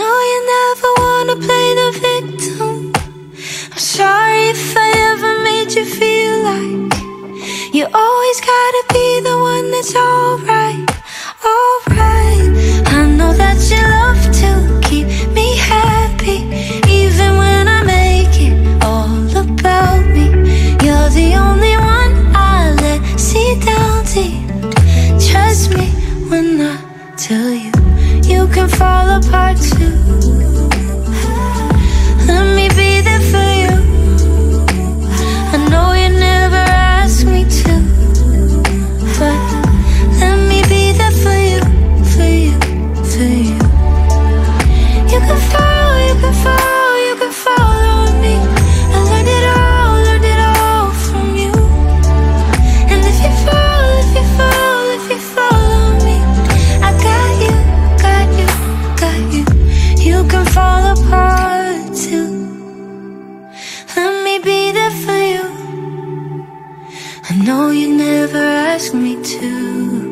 know you never wanna play the victim. I'm sorry if I ever made you feel like you always gotta be the one that's alright, alright. I know that you love to keep me happy, even when I make it all about me. You're the only one I let see down deep. Trust me when I tell you, you can fall apart too. Let me be there for you. I know you never asked me to, but let me be there for you, for you, for you. You can fall, you can fall, you can fall on me. I learned it all from you. And if you fall, if you fall, if you fall on me, I got you, got you, got you. You can fall apart too. Let me be there for you. I know you never asked me to.